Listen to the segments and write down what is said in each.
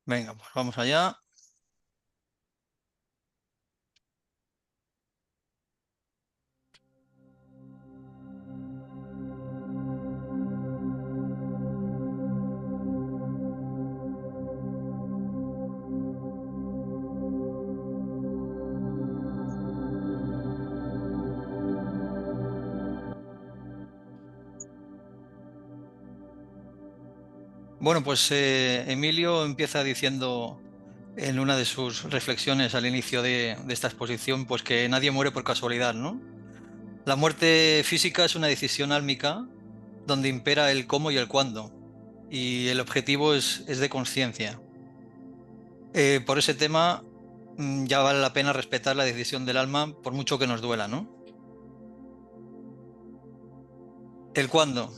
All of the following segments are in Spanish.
Venga, pues vamos allá. Bueno, pues Emilio empieza diciendo en una de sus reflexiones al inicio de esta exposición, pues que nadie muere por casualidad, ¿no? La muerte física es una decisión álmica donde impera el cómo y el cuándo, y el objetivo es de conciencia. Por ese tema, ya vale la pena respetar la decisión del alma, por mucho que nos duela, ¿no? El cuándo.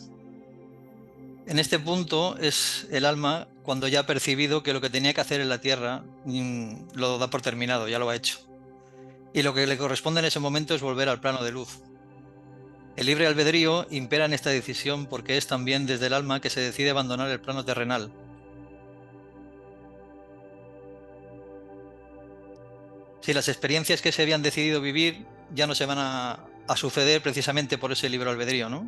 En este punto es el alma cuando ya ha percibido que lo que tenía que hacer en la tierra lo da por terminado, ya lo ha hecho. Y lo que le corresponde en ese momento es volver al plano de luz. El libre albedrío impera en esta decisión porque es también desde el alma que se decide abandonar el plano terrenal. Si las experiencias que se habían decidido vivir ya no se van a suceder precisamente por ese libre albedrío, ¿no?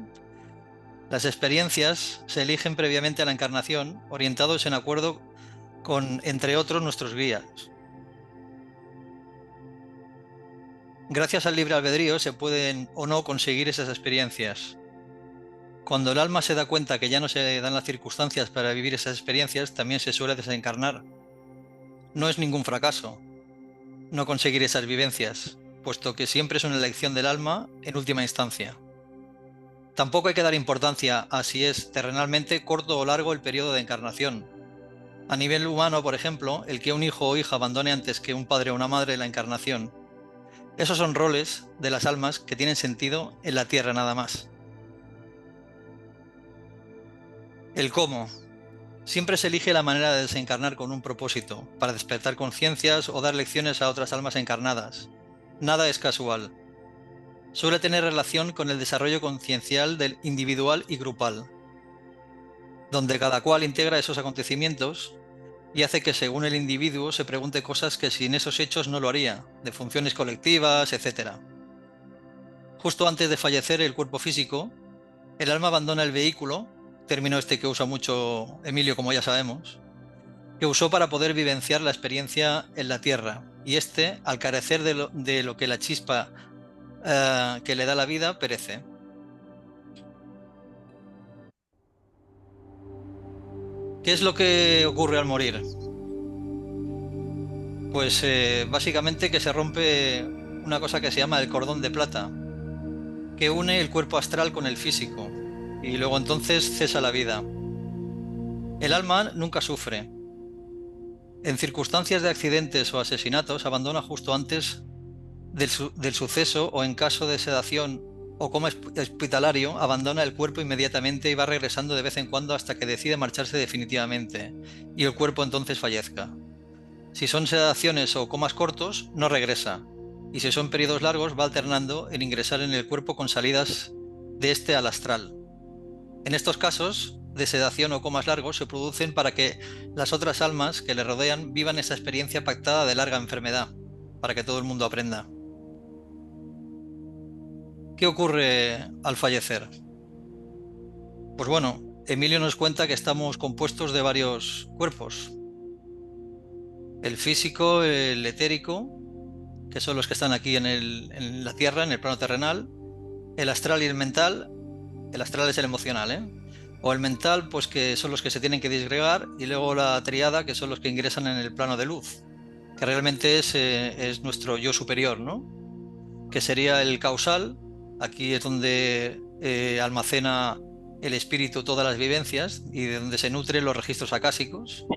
Las experiencias se eligen previamente a la encarnación, orientados en acuerdo con, entre otros, nuestros guías. Gracias al libre albedrío se pueden o no conseguir esas experiencias. Cuando el alma se da cuenta que ya no se dan las circunstancias para vivir esas experiencias, también se suele desencarnar. No es ningún fracaso no conseguir esas vivencias, puesto que siempre es una elección del alma en última instancia. Tampoco hay que dar importancia a si es terrenalmente corto o largo el periodo de encarnación. A nivel humano, por ejemplo, el que un hijo o hija abandone antes que un padre o una madre la encarnación. Esos son roles de las almas que tienen sentido en la tierra nada más. El cómo. Siempre se elige la manera de desencarnar con un propósito, para despertar conciencias o dar lecciones a otras almas encarnadas. Nada es casual. Suele tener relación con el desarrollo conciencial del individual y grupal, donde cada cual integra esos acontecimientos y hace que según el individuo se pregunte cosas que sin esos hechos no lo haría, de funciones colectivas, etc. Justo antes de fallecer el cuerpo físico, el alma abandona el vehículo, término este que usa mucho Emilio, como ya sabemos, que usó para poder vivenciar la experiencia en la Tierra. Y este, al carecer de lo que la chispa que le da la vida, perece. ¿Qué es lo que ocurre al morir? Pues básicamente que se rompe una cosa que se llama el cordón de plata, que une el cuerpo astral con el físico, y luego entonces cesa la vida. El alma nunca sufre. En circunstancias de accidentes o asesinatos abandona justo antes del suceso o en caso de sedación o coma hospitalario, abandona el cuerpo inmediatamente y va regresando de vez en cuando hasta que decide marcharse definitivamente y el cuerpo entonces fallezca. Si son sedaciones o comas cortos, no regresa. Y si son periodos largos, va alternando en ingresar en el cuerpo con salidas de este al astral. En estos casos de sedación o comas largos se producen para que las otras almas que le rodean vivan esa experiencia pactada de larga enfermedad, para que todo el mundo aprenda. ¿Qué ocurre al fallecer? Pues bueno, Emilio nos cuenta que estamos compuestos de varios cuerpos. El físico, el etérico, que son los que están aquí en la Tierra, en el plano terrenal, el astral y el mental. El astral es el emocional, ¿eh? O el mental, pues que son los que se tienen que disgregar, y luego la triada, que son los que ingresan en el plano de luz, que realmente es nuestro yo superior, ¿no? Que sería el causal. Aquí es donde almacena el espíritu todas las vivencias y de donde se nutren los registros acásicos.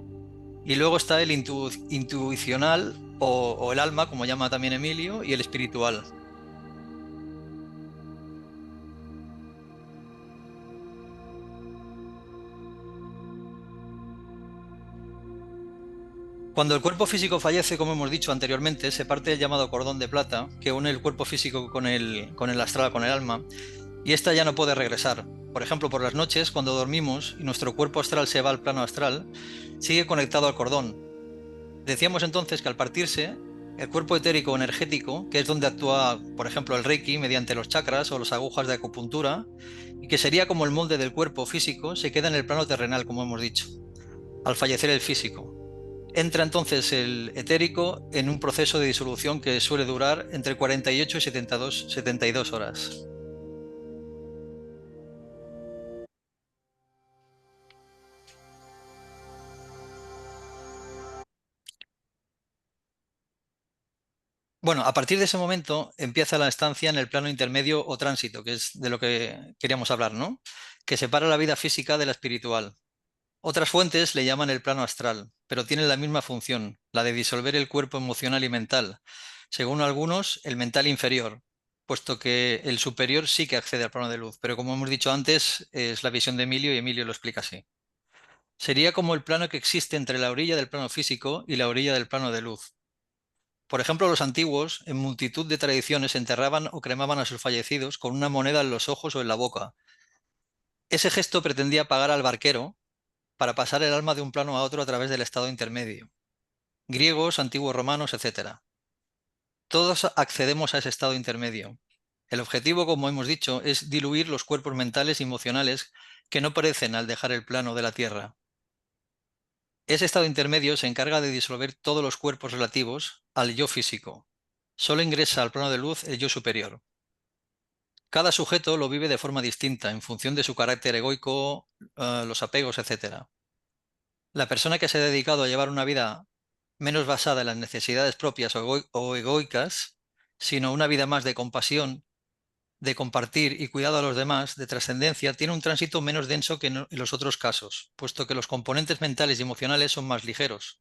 Y luego está el intuicional o el alma, como llama también Emilio, y el espiritual. Cuando el cuerpo físico fallece, como hemos dicho anteriormente, se parte el llamado cordón de plata que une el cuerpo físico con el astral, con el alma, y ésta ya no puede regresar. Por ejemplo, por las noches, cuando dormimos y nuestro cuerpo astral se va al plano astral, sigue conectado al cordón, Decíamos entonces que al partirse, el cuerpo etérico o energético, que es donde actúa, por ejemplo, el Reiki mediante los chakras o las agujas de acupuntura, y que sería como el molde del cuerpo físico, se queda en el plano terrenal, como hemos dicho, al fallecer el físico. Entra entonces el etérico en un proceso de disolución que suele durar entre 48 y 72 horas. Bueno, a partir de ese momento empieza la estancia en el plano intermedio o tránsito, que es de lo que queríamos hablar, ¿no? Que separa la vida física de la espiritual. Otras fuentes le llaman el plano astral, pero tienen la misma función, la de disolver el cuerpo emocional y mental. Según algunos, el mental inferior, puesto que el superior sí que accede al plano de luz, pero como hemos dicho antes, es la visión de Emilio y Emilio lo explica así. Sería como el plano que existe entre la orilla del plano físico y la orilla del plano de luz. Por ejemplo, los antiguos, en multitud de tradiciones, enterraban o cremaban a sus fallecidos con una moneda en los ojos o en la boca. Ese gesto pretendía pagar al barquero para pasar el alma de un plano a otro a través del estado intermedio. Griegos, antiguos romanos, etcétera. Todos accedemos a ese estado intermedio. El objetivo, como hemos dicho, es diluir los cuerpos mentales y emocionales que no perecen al dejar el plano de la Tierra. Ese estado intermedio se encarga de disolver todos los cuerpos relativos al yo físico. Solo ingresa al plano de luz el yo superior. Cada sujeto lo vive de forma distinta en función de su carácter egoico, los apegos, etcétera. La persona que se ha dedicado a llevar una vida menos basada en las necesidades propias o egoicas, sino una vida más de compasión, de compartir y cuidado a los demás, de trascendencia, tiene un tránsito menos denso que en los otros casos, puesto que los componentes mentales y emocionales son más ligeros.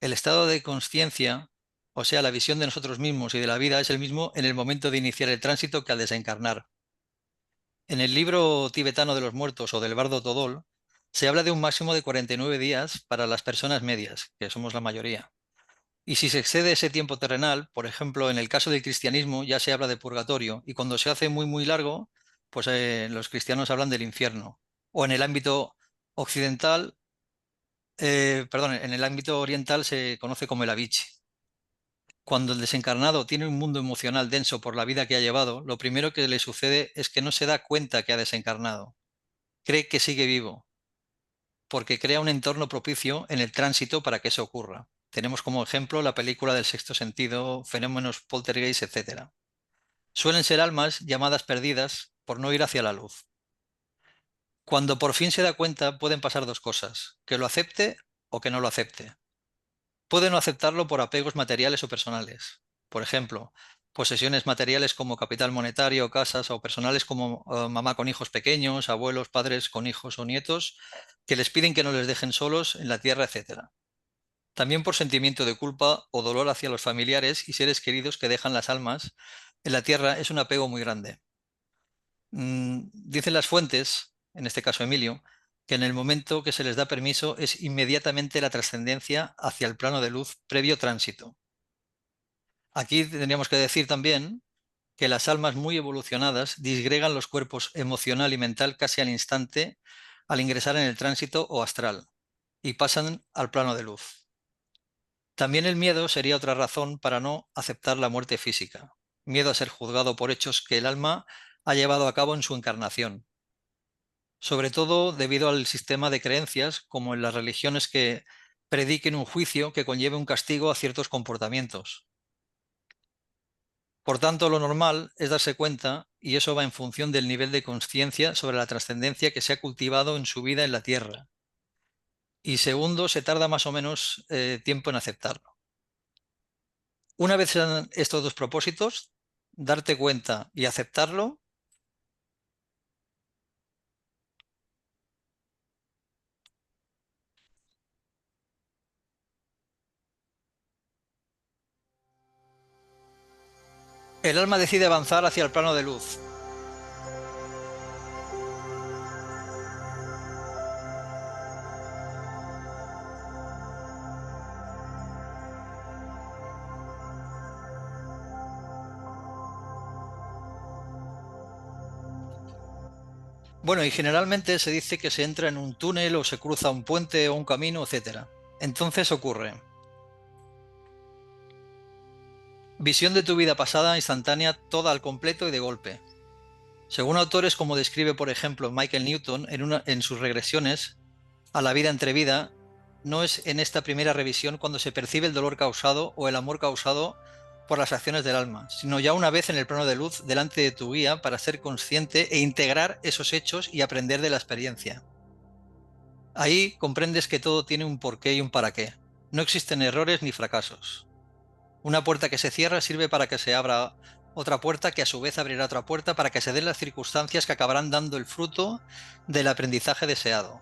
El estado de consciencia, o sea, la visión de nosotros mismos y de la vida, es el mismo en el momento de iniciar el tránsito que al desencarnar. En el libro tibetano de los muertos o del Bardo Todol, se habla de un máximo de 49 días para las personas medias, que somos la mayoría. Y si se excede ese tiempo terrenal, por ejemplo, en el caso del cristianismo ya se habla de purgatorio, y cuando se hace muy, muy largo, pues los cristianos hablan del infierno. O en el ámbito occidental, perdón, en el ámbito oriental se conoce como el Avicii. Cuando el desencarnado tiene un mundo emocional denso por la vida que ha llevado, lo primero que le sucede es que no se da cuenta que ha desencarnado. Cree que sigue vivo, porque crea un entorno propicio en el tránsito para que eso ocurra. Tenemos como ejemplo la película del sexto sentido, fenómenos poltergeist, etc. Suelen ser almas llamadas perdidas por no ir hacia la luz. Cuando por fin se da cuenta, pueden pasar dos cosas: que lo acepte o que no lo acepte. Puede no aceptarlo por apegos materiales o personales. Por ejemplo, posesiones materiales como capital monetario, casas, o personales como mamá con hijos pequeños, abuelos, padres con hijos o nietos, que les piden que no les dejen solos en la tierra, etc. También por sentimiento de culpa o dolor hacia los familiares y seres queridos que dejan las almas en la tierra es un apego muy grande. Dicen las fuentes, en este caso Emilio, que en el momento que se les da permiso es inmediatamente la trascendencia hacia el plano de luz previo tránsito. Aquí tendríamos que decir también que las almas muy evolucionadas disgregan los cuerpos emocional y mental casi al instante al ingresar en el tránsito o astral y pasan al plano de luz. También el miedo sería otra razón para no aceptar la muerte física. Miedo a ser juzgado por hechos que el alma ha llevado a cabo en su encarnación. Sobre todo debido al sistema de creencias, como en las religiones que prediquen un juicio que conlleve un castigo a ciertos comportamientos. Por tanto, lo normal es darse cuenta, y eso va en función del nivel de conciencia sobre la trascendencia que se ha cultivado en su vida en la Tierra. Y segundo, se tarda más o menos tiempo en aceptarlo. Una vez sean estos dos propósitos, darte cuenta y aceptarlo, el alma decide avanzar hacia el plano de luz. Bueno, y generalmente se dice que se entra en un túnel o se cruza un puente o un camino, etc. Entonces ocurre. Visión de tu vida pasada instantánea, toda al completo y de golpe. Según autores como describe, por ejemplo, Michael Newton en sus regresiones a la vida entre vida, no es en esta primera revisión cuando se percibe el dolor causado o el amor causado por las acciones del alma, sino ya una vez en el plano de luz delante de tu guía para ser consciente e integrar esos hechos y aprender de la experiencia. Ahí comprendes que todo tiene un porqué y un para qué. No existen errores ni fracasos. Una puerta que se cierra sirve para que se abra otra puerta que a su vez abrirá otra puerta para que se den las circunstancias que acabarán dando el fruto del aprendizaje deseado.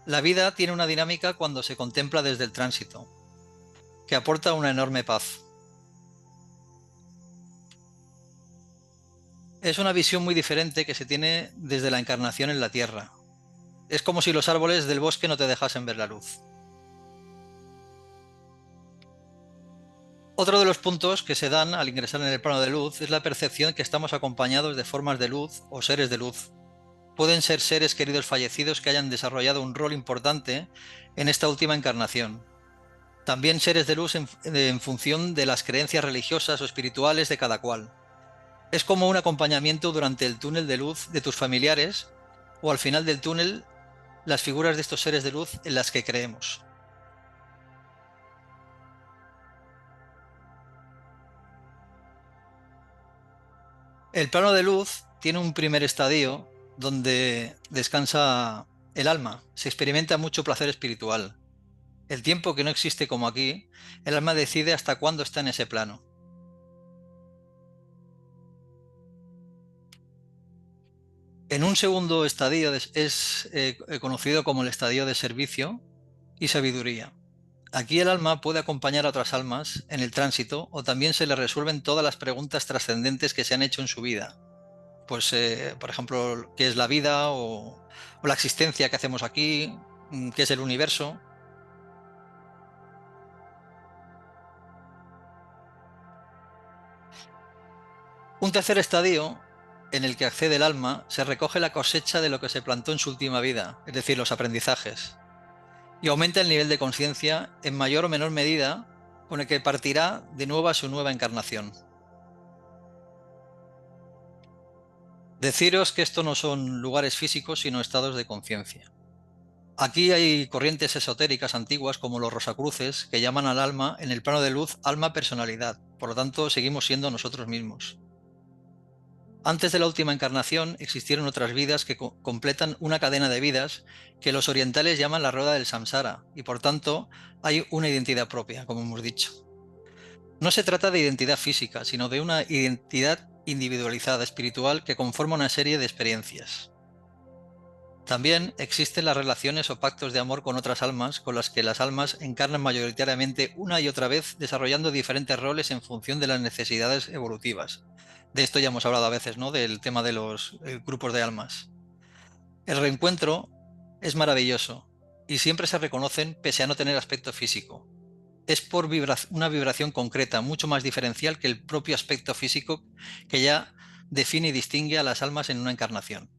La vida tiene una dinámica cuando se contempla desde el tránsito, que aporta una enorme paz. Es una visión muy diferente que se tiene desde la encarnación en la Tierra. Es como si los árboles del bosque no te dejasen ver la luz. Otro de los puntos que se dan al ingresar en el plano de luz es la percepción que estamos acompañados de formas de luz o seres de luz. Pueden ser seres queridos fallecidos que hayan desarrollado un rol importante en esta última encarnación. También seres de luz en función de las creencias religiosas o espirituales de cada cual. Es como un acompañamiento durante el túnel de luz de tus familiares o al final del túnel las figuras de estos seres de luz en las que creemos. El plano de luz tiene un primer estadio donde descansa el alma. Se experimenta mucho placer espiritual. El tiempo que no existe como aquí, el alma decide hasta cuándo está en ese plano. En un segundo estadio es conocido como el estadio de servicio y sabiduría. Aquí el alma puede acompañar a otras almas en el tránsito o también se le resuelven todas las preguntas trascendentes que se han hecho en su vida. Pues, por ejemplo, ¿qué es la vida o la existencia que hacemos aquí? ¿Qué es el universo? Un tercer estadio en el que accede el alma se recoge la cosecha de lo que se plantó en su última vida, es decir, los aprendizajes, y aumenta el nivel de conciencia en mayor o menor medida con el que partirá de nuevo a su nueva encarnación. Deciros que esto no son lugares físicos, sino estados de conciencia. Aquí hay corrientes esotéricas antiguas como los rosacruces que llaman al alma en el plano de luz alma personalidad, por lo tanto seguimos siendo nosotros mismos. Antes de la última encarnación existieron otras vidas que completan una cadena de vidas que los orientales llaman la rueda del samsara y por tanto hay una identidad propia, como hemos dicho. No se trata de identidad física, sino de una identidad individualizada espiritual que conforma una serie de experiencias. También existen las relaciones o pactos de amor con otras almas, con las que las almas encarnan mayoritariamente una y otra vez, desarrollando diferentes roles en función de las necesidades evolutivas. De esto ya hemos hablado a veces, ¿no? Del tema de los grupos de almas. El reencuentro es maravilloso y siempre se reconocen pese a no tener aspecto físico. Es por una vibración concreta, mucho más diferencial que el propio aspecto físico que ya define y distingue a las almas en una encarnación.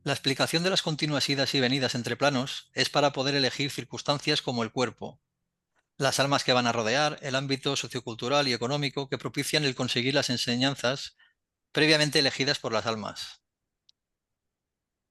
La explicación de las continuas idas y venidas entre planos es para poder elegir circunstancias como el cuerpo, las almas que van a rodear, el ámbito sociocultural y económico que propician el conseguir las enseñanzas previamente elegidas por las almas.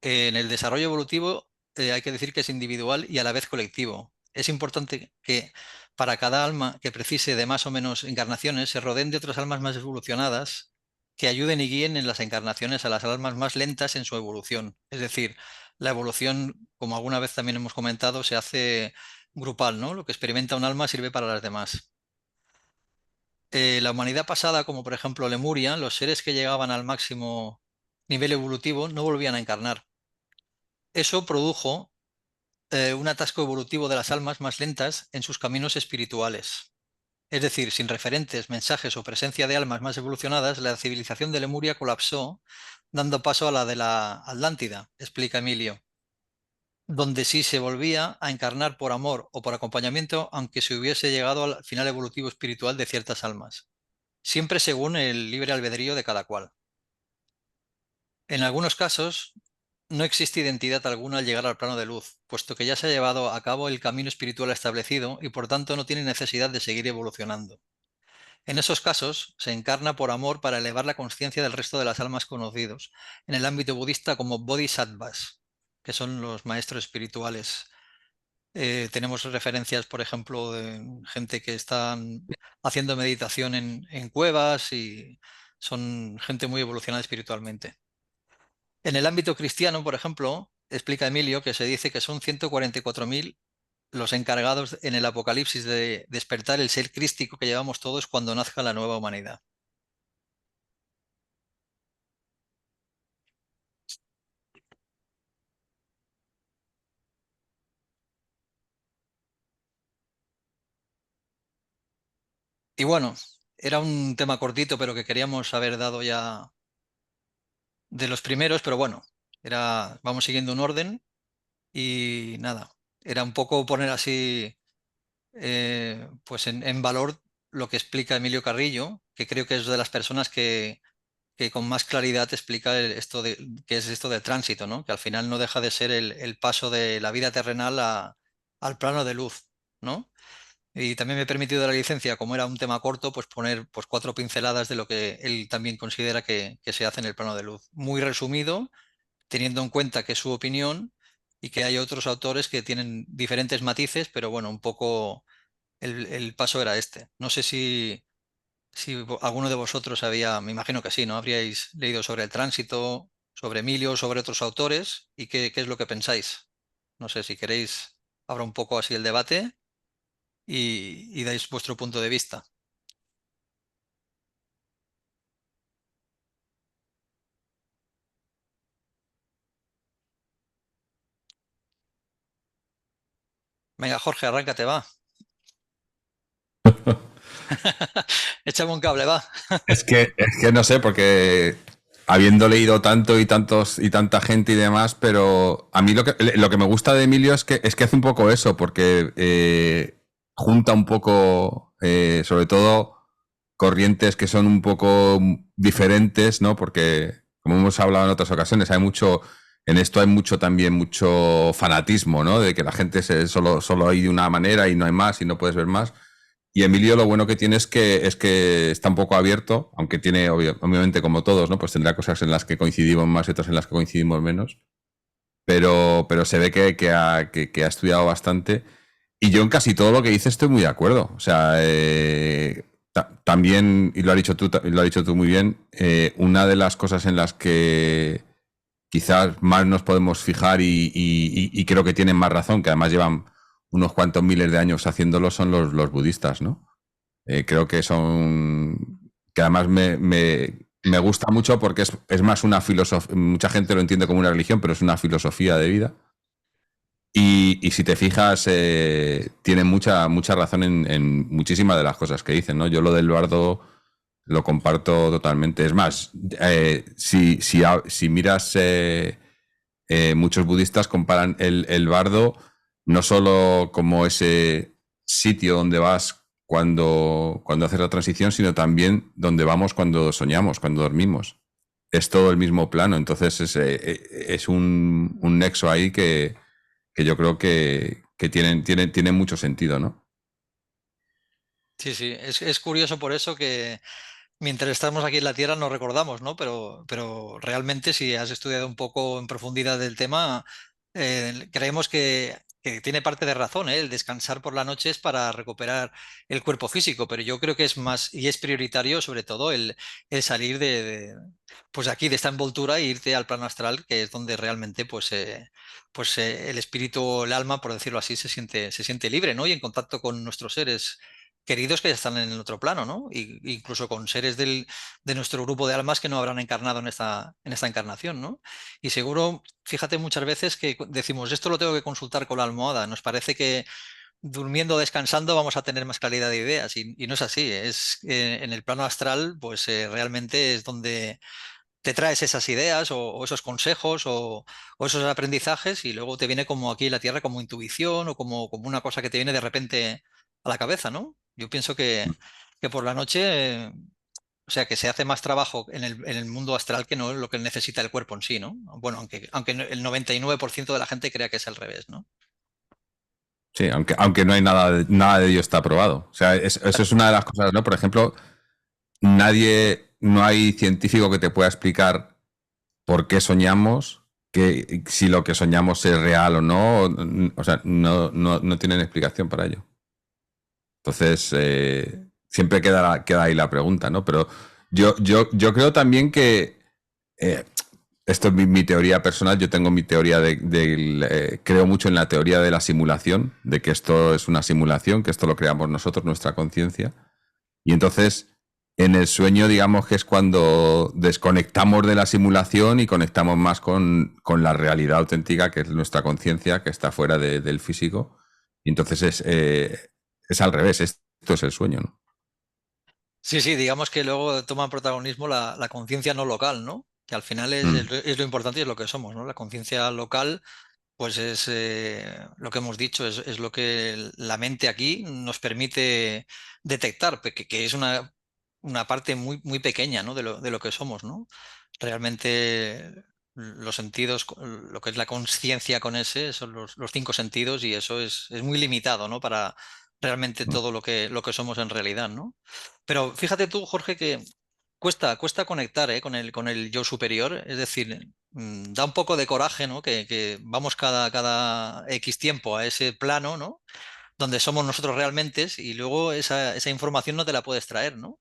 En el desarrollo evolutivo hay que decir que es individual y a la vez colectivo. Es importante que para cada alma que precise de más o menos encarnaciones se rodeen de otras almas más evolucionadas que ayuden y guíen en las encarnaciones a las almas más lentas en su evolución. Es decir, la evolución, como alguna vez también hemos comentado, se hace grupal, ¿no? Lo que experimenta un alma sirve para las demás. La humanidad pasada, como por ejemplo Lemuria, los seres que llegaban al máximo nivel evolutivo no volvían a encarnar. Eso produjo un atasco evolutivo de las almas más lentas en sus caminos espirituales. Es decir, sin referentes, mensajes o presencia de almas más evolucionadas, la civilización de Lemuria colapsó, dando paso a la de la Atlántida, explica Emilio, donde sí se volvía a encarnar por amor o por acompañamiento, aunque se hubiese llegado al final evolutivo espiritual de ciertas almas, siempre según el libre albedrío de cada cual. En algunos casos, no existe identidad alguna al llegar al plano de luz, puesto que ya se ha llevado a cabo el camino espiritual establecido y por tanto no tiene necesidad de seguir evolucionando. En esos casos, se encarna por amor para elevar la conciencia del resto de las almas conocidos, en el ámbito budista como bodhisattvas, que son los maestros espirituales. Tenemos referencias, por ejemplo, de gente que están haciendo meditación en cuevas y son gente muy evolucionada espiritualmente. En el ámbito cristiano, por ejemplo, explica Emilio que se dice que son 144.000 los encargados en el Apocalipsis de despertar el ser crístico que llevamos todos cuando nazca la nueva humanidad. Y bueno, era un tema cortito, pero que queríamos haber dado ya de los primeros, pero bueno, vamos siguiendo un orden y nada, era un poco poner así pues en valor lo que explica Emilio Carrillo, que creo que es de las personas que con más claridad explica qué es esto del tránsito, ¿no? Que al final no deja de ser el paso de la vida terrenal al plano de luz, ¿no? Y también me he permitido la licencia, como era un tema corto, pues poner pues 4 pinceladas de lo que él también considera que se hace en el plano de luz. Muy resumido, teniendo en cuenta que es su opinión y que hay otros autores que tienen diferentes matices, pero bueno, un poco el paso era este. No sé si alguno de vosotros había, me imagino que sí, ¿no? Habríais leído sobre el tránsito, sobre Emilio, sobre otros autores y qué es lo que pensáis. No sé si queréis, abra un poco así el debate y dais vuestro punto de vista. Venga, Jorge, arráncate, va. Échame un cable, va. Es que no sé, porque habiendo leído tanto y tantos y tanta gente y demás, pero a mí lo que me gusta de Emilio es que hace un poco eso, porque junta un poco, sobre todo, corrientes que son un poco diferentes, ¿no? Porque, como hemos hablado en otras ocasiones, en esto hay mucho también, mucho fanatismo, ¿no? De que la gente solo hay de una manera y no hay más y no puedes ver más. Y Emilio lo bueno que tiene es que está un poco abierto, aunque tiene, obviamente, como todos, ¿no? Pues tendrá cosas en las que coincidimos más y otras en las que coincidimos menos. Pero se ve que ha estudiado bastante. Y yo en casi todo lo que dice estoy muy de acuerdo. O sea, también, y lo has dicho tú muy bien, una de las cosas en las que quizás más nos podemos fijar y creo que tienen más razón, que además llevan unos cuantos miles de años haciéndolo, son los budistas, ¿no? Creo que que además me gusta mucho porque es más una filosofía, mucha gente lo entiende como una religión, pero es una filosofía de vida. Y si te fijas, tienen mucha razón en muchísimas de las cosas que dicen, ¿no? Yo lo del bardo lo comparto totalmente. Es más, si miras, muchos budistas comparan el bardo no solo como ese sitio donde vas cuando haces la transición, sino también donde vamos cuando soñamos, cuando dormimos. Es todo el mismo plano, entonces es un nexo ahí que yo creo que tienen mucho sentido, ¿no? Sí, sí, es curioso por eso que mientras estamos aquí en la Tierra no recordamos, ¿no? Pero realmente si has estudiado un poco en profundidad del tema, creemos que tiene parte de razón, ¿eh? El descansar por la noche es para recuperar el cuerpo físico, pero yo creo que es más y es prioritario sobre todo el salir pues aquí de esta envoltura e irte al plano astral, que es donde realmente el espíritu, el alma, por decirlo así, se siente libre, ¿no? Y en contacto con nuestros seres queridos que ya están en el otro plano, ¿no? Incluso con seres de nuestro grupo de almas que no habrán encarnado en esta encarnación, ¿no? Y seguro, fíjate muchas veces que decimos, esto lo tengo que consultar con la almohada, nos parece que durmiendo, descansando, vamos a tener más claridad de ideas y no es así, es en el plano astral, pues realmente es donde te traes esas ideas o esos consejos o esos aprendizajes y luego te viene como aquí en la Tierra como intuición o como una cosa que te viene de repente a la cabeza, ¿no? Yo pienso que por la noche O sea, que se hace más trabajo en el mundo astral que no lo que necesita el cuerpo en sí, ¿no? Bueno, aunque el 99% de la gente crea que es al revés, ¿no? Sí, aunque no hay nada de ello está probado. O sea, eso es una de las cosas, ¿no? Por ejemplo, no hay científico que te pueda explicar por qué soñamos, que si lo que soñamos es real o no. O sea, no tienen explicación para ello. Entonces, siempre queda ahí la pregunta, ¿no? Pero yo creo también que eh, esto es mi teoría personal. Yo tengo mi teoría creo mucho en la teoría de la simulación, de que esto es una simulación, que esto lo creamos nosotros, nuestra conciencia. Y entonces, en el sueño, digamos que es cuando desconectamos de la simulación y conectamos más con la realidad auténtica, que es nuestra conciencia, que está fuera del físico. Y entonces es al revés, esto es el sueño, ¿no? Sí, sí, digamos que luego toma protagonismo la conciencia no local, ¿no? Que al final Mm, es lo importante y es lo que somos, ¿no? La conciencia local, pues es lo que hemos dicho, es lo que la mente aquí nos permite detectar, que es una parte muy, muy pequeña, ¿no? De lo que somos, ¿no? Realmente los sentidos, lo que es la conciencia con ese, son los cinco sentidos y eso es muy limitado, ¿no? Para realmente mm, todo lo que somos en realidad, ¿no? Pero fíjate tú, Jorge, que cuesta conectar, con el yo superior. Es decir, da un poco de coraje, ¿no? Que vamos cada X tiempo a ese plano, ¿no? Donde somos nosotros realmente y luego esa información no te la puedes traer, ¿no?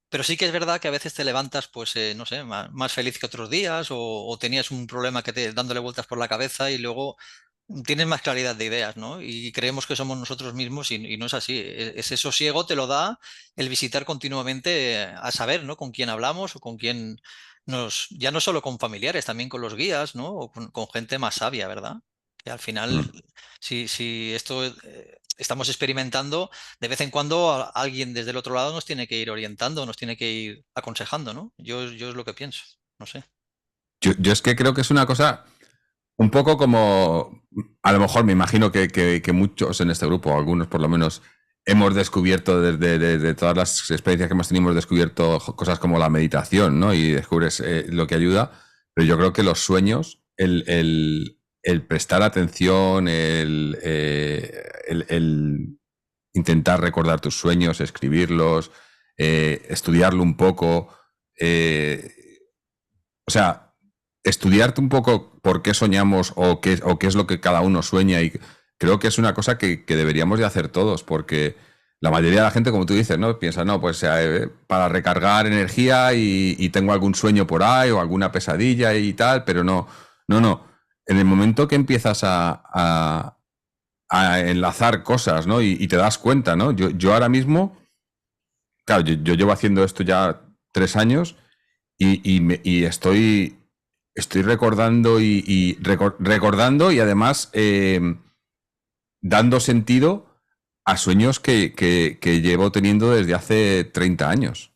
Pero sí que es verdad que a veces te levantas, pues, no sé, más feliz que otros días o tenías un problema que te dándole vueltas por la cabeza y luego tienes más claridad de ideas, ¿no? Y creemos que somos nosotros mismos y no es así. Ese sosiego te lo da el visitar continuamente a saber, ¿no? Con quién hablamos o con quién ya no solo con familiares, también con los guías, ¿no? O con gente más sabia, ¿verdad? Que al final, mm. si esto estamos experimentando, de vez en cuando alguien desde el otro lado nos tiene que ir orientando, nos tiene que ir aconsejando, ¿no? Yo es lo que pienso, no sé. Yo es que creo que es una cosa un poco como, a lo mejor me imagino que muchos en este grupo, algunos por lo menos, hemos descubierto de todas las experiencias que hemos tenido, hemos descubierto cosas como la meditación, ¿no? Y descubres lo que ayuda, pero yo creo que los sueños, el prestar atención, el intentar recordar tus sueños, escribirlos, estudiarlo un poco, eh, o sea, estudiarte un poco por qué soñamos o qué es lo que cada uno sueña y creo que es una cosa que deberíamos de hacer todos porque la mayoría de la gente, como tú dices, ¿no? Piensa, no, pues para recargar energía y tengo algún sueño por ahí o alguna pesadilla y tal, pero no. En el momento que empiezas a enlazar cosas, ¿no? Y te das cuenta, ¿no? Yo ahora mismo, claro, yo llevo haciendo esto ya 3 años y estoy recordando recordando y además dando sentido a sueños que llevo teniendo desde hace 30 años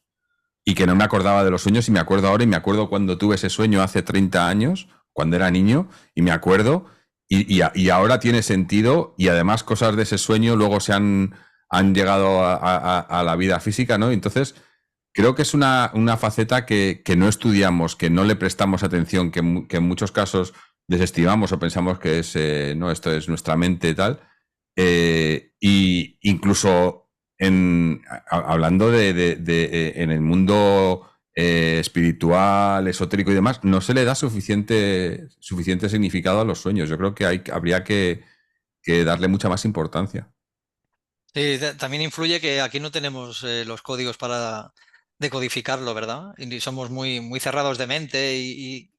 y que no me acordaba de los sueños y me acuerdo ahora y me acuerdo cuando tuve ese sueño hace 30 años, cuando era niño, y me acuerdo y ahora tiene sentido y además cosas de ese sueño luego han llegado a la vida física, ¿no? Entonces, creo que es una faceta que no estudiamos, que no le prestamos atención, que en muchos casos desestimamos o pensamos que es, no, esto es nuestra mente y tal. Y incluso hablando en el mundo espiritual, esotérico y demás, no se le da suficiente significado a los sueños. Yo creo que habría que darle mucha más importancia. Sí, también influye que aquí no tenemos los códigos para decodificarlo, ¿verdad? Y somos muy, muy cerrados de mente y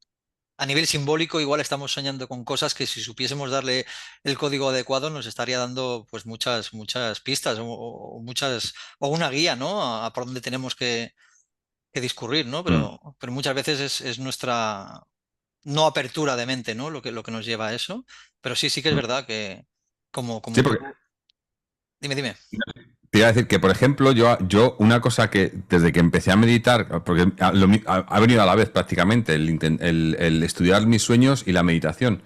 a nivel simbólico igual estamos soñando con cosas que si supiésemos darle el código adecuado nos estaría dando pues muchas pistas o muchas o una guía, ¿no? A por dónde tenemos que discurrir, ¿no? Mm. Pero muchas veces es nuestra no apertura de mente, ¿no? Lo que nos lleva a eso. Pero sí que es Mm. verdad que Sí, como tú. porque Dime. te iba a decir que, por ejemplo, yo una cosa que desde que empecé a meditar, porque ha venido a la vez prácticamente el estudiar mis sueños y la meditación.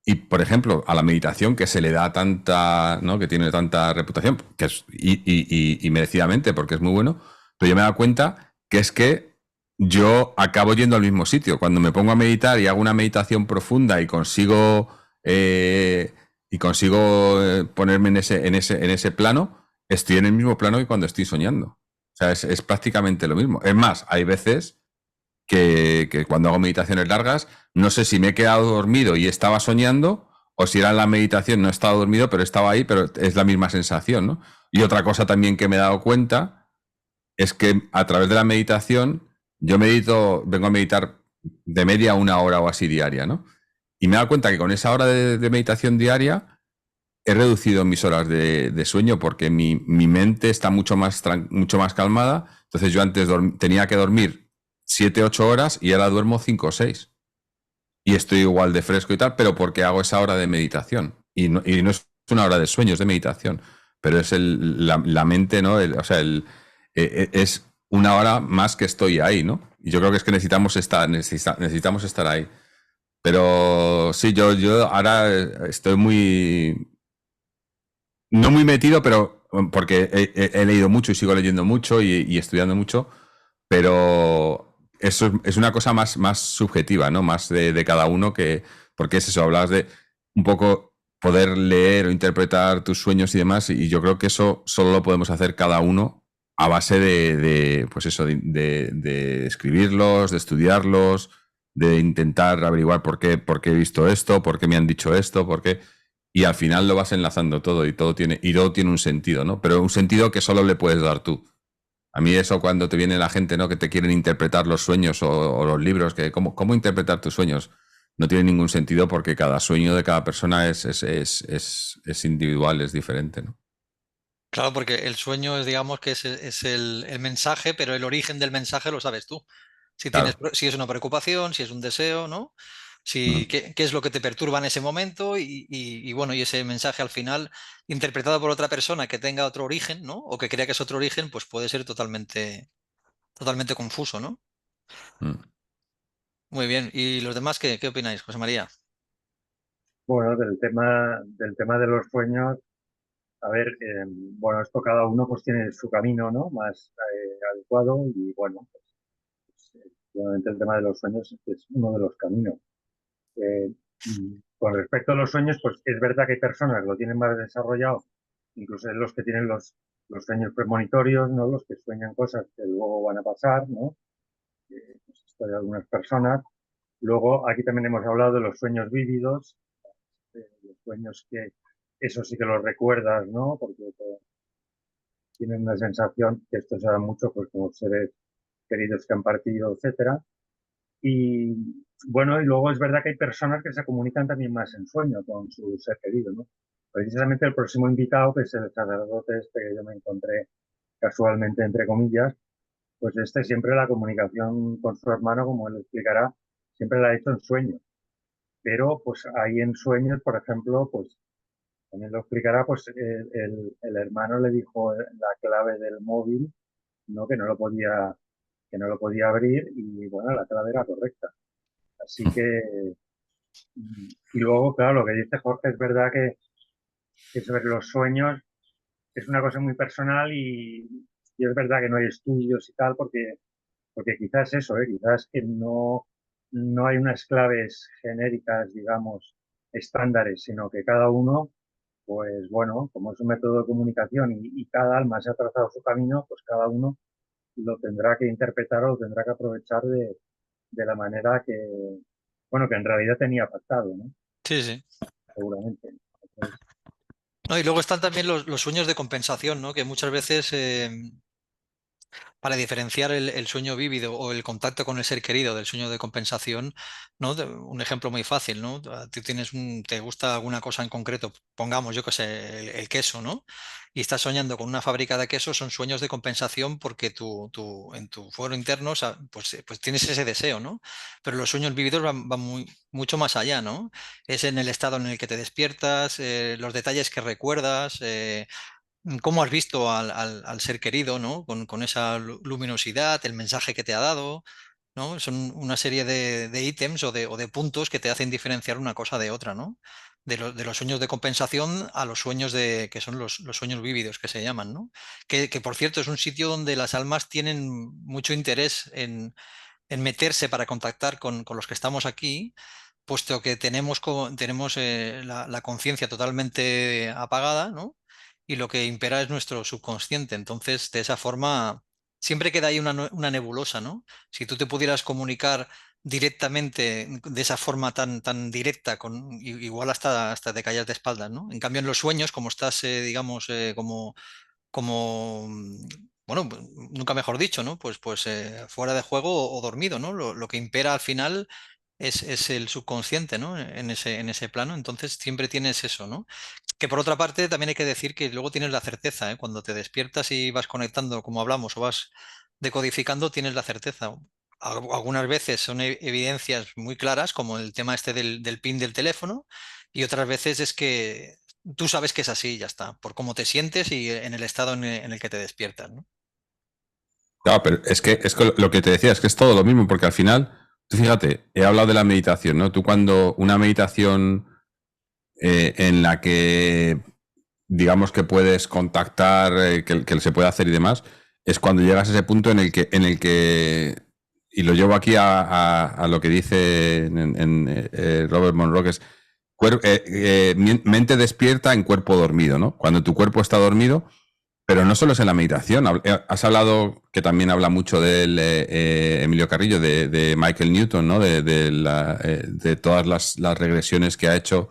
Y, por ejemplo, a la meditación que se le da tanta, ¿no? Que tiene tanta reputación, y merecidamente, porque es muy bueno, pero yo me he dado cuenta que es que yo acabo yendo al mismo sitio. Cuando me pongo a meditar y hago una meditación profunda y consigo ponerme en ese plano, estoy en el mismo plano que cuando estoy soñando. O sea, es prácticamente lo mismo. Es más, hay veces que cuando hago meditaciones largas, no sé si me he quedado dormido y estaba soñando, o si era la meditación, no he estado dormido, pero estaba ahí, pero es la misma sensación, ¿no? Y otra cosa también que me he dado cuenta es que a través de la meditación, yo medito, vengo a meditar de media a una hora o así diaria, ¿no? Y me he dado cuenta que con esa hora de meditación diaria he reducido mis horas de sueño porque mi mente está mucho más calmada. Entonces yo antes tenía que dormir 7 8 horas y ahora duermo 5 o 6. Y estoy igual de fresco y tal, pero porque hago esa hora de meditación. Y no es una hora de sueño, es de meditación. Pero es la mente, ¿no? Es una hora más que estoy ahí, ¿no? Y yo creo que es que necesitamos estar ahí. Pero sí, yo ahora estoy no muy metido, pero porque he leído mucho y sigo leyendo mucho y estudiando mucho, pero eso es una cosa más subjetiva, ¿no? Más de cada uno porque es eso, hablabas de un poco poder leer o interpretar tus sueños y demás, y yo creo que eso solo lo podemos hacer cada uno a base pues eso, de escribirlos, de estudiarlos, de intentar averiguar por qué he visto esto, por qué me han dicho esto, por qué y al final lo vas enlazando todo y todo tiene un sentido, ¿no? Pero un sentido que solo le puedes dar tú. A mí eso cuando te viene la gente, ¿no? Que te quieren interpretar los sueños o los libros, que cómo interpretar tus sueños, no tiene ningún sentido porque cada sueño de cada persona es individual, es diferente, ¿no? Claro, porque el sueño es, digamos, que es el mensaje, pero el origen del mensaje lo sabes tú. Si tienes, Claro. si es una preocupación, si es un deseo, ¿no? Si, Mm. qué es lo que te perturba en ese momento y bueno, y ese mensaje al final, interpretado por otra persona que tenga otro origen, ¿no? O que crea que es otro origen, pues puede ser totalmente confuso, ¿no? Mm. Muy bien. ¿Y los demás qué opináis, José María? Bueno, del tema de los sueños, a ver, bueno, esto cada uno pues tiene su camino, ¿no? Más adecuado y bueno, obviamente el tema de los sueños es uno de los caminos. Con respecto a los sueños, pues es verdad que hay personas que lo tienen más desarrollado, incluso los que tienen los sueños premonitorios, ¿no? Los que sueñan cosas que luego van a pasar, ¿no? Pues esto hay algunas personas. Luego, aquí también hemos hablado de los sueños vívidos, los sueños que eso sí que los recuerdas, ¿no? Porque tienen una sensación que esto se da mucho, pues como seres queridos que han partido, etcétera. Y bueno, y luego es verdad que hay personas que se comunican también más en sueño con su ser querido, ¿no? Precisamente el próximo invitado, que es el sacerdote este que yo me encontré casualmente, entre comillas, pues este siempre la comunicación con su hermano, como él explicará, siempre la ha hecho en sueños. Pero pues ahí en sueños, por ejemplo, pues también lo explicará, pues el hermano le dijo la clave del móvil, ¿no? Que no lo podía abrir y bueno, la clave era correcta. Así que, y luego, claro, lo que dice Jorge es verdad que sobre los sueños es una cosa muy personal y es verdad que no hay estudios y tal, porque quizás eso, quizás que no hay unas claves genéricas, digamos, estándares, sino que cada uno pues bueno, como es un método de comunicación y cada alma se ha trazado su camino, pues cada uno lo tendrá que interpretar o lo tendrá que aprovechar de la manera bueno, que en realidad tenía pactado, ¿no? Sí, sí. Seguramente. Entonces, No, y luego están también los sueños de compensación, ¿no? Que muchas veces para diferenciar el sueño vívido o el contacto con el ser querido del sueño de compensación, ¿no? Un ejemplo muy fácil, ¿no? Tú te gusta alguna cosa en concreto, pongamos, yo qué sé, el queso, ¿no? Y estás soñando con una fábrica de queso, son sueños de compensación porque en tu fuero interno, pues tienes ese deseo, ¿no? Pero los sueños vívidos van mucho más allá, ¿no? Es en el estado en el que te despiertas, los detalles que recuerdas, cómo has visto al ser querido, ¿no? Con esa luminosidad, el mensaje que te ha dado, ¿no? Son una serie de ítems o de puntos que te hacen diferenciar una cosa de otra, ¿no? de los sueños de compensación a los sueños que son los sueños vívidos que se llaman, ¿no? Que por cierto es un sitio donde las almas tienen mucho interés en meterse para contactar con los que estamos aquí, puesto que tenemos la conciencia totalmente apagada, ¿no? Y lo que impera es nuestro subconsciente. Entonces, de esa forma, siempre queda ahí una nebulosa, ¿no? Si tú te pudieras comunicar directamente de esa forma tan directa, igual hasta te callas de espaldas, ¿no? En cambio, en los sueños, como estás, digamos, como, bueno, nunca mejor dicho, ¿no? Pues fuera de juego o dormido, ¿no? Lo que impera al final es el subconsciente, ¿no? En ese plano. Entonces siempre tienes eso, ¿no? Que por otra parte también hay que decir que luego tienes la certeza, ¿eh? Cuando te despiertas y vas conectando, como hablamos, o vas decodificando, tienes la certeza. Algunas veces son evidencias muy claras, como el tema este del pin del teléfono, y otras veces es que tú sabes que es así y ya está, por cómo te sientes y en el estado en el que te despiertas, ¿no? Claro, pero es que lo que te decía es que es todo lo mismo, porque al final, tú fíjate, he hablado de la meditación, ¿no? Tú cuando una meditación en la que digamos que puedes contactar, que se puede hacer y demás, es cuando llegas a ese punto en el que y lo llevo aquí a lo que dice Robert Monroe, que es mente despierta en cuerpo dormido, ¿no? Cuando tu cuerpo está dormido, pero no solo es en la meditación. Has hablado, que también habla mucho de él, Emilio Carrillo, de Michael Newton, ¿no? De todas las regresiones que ha hecho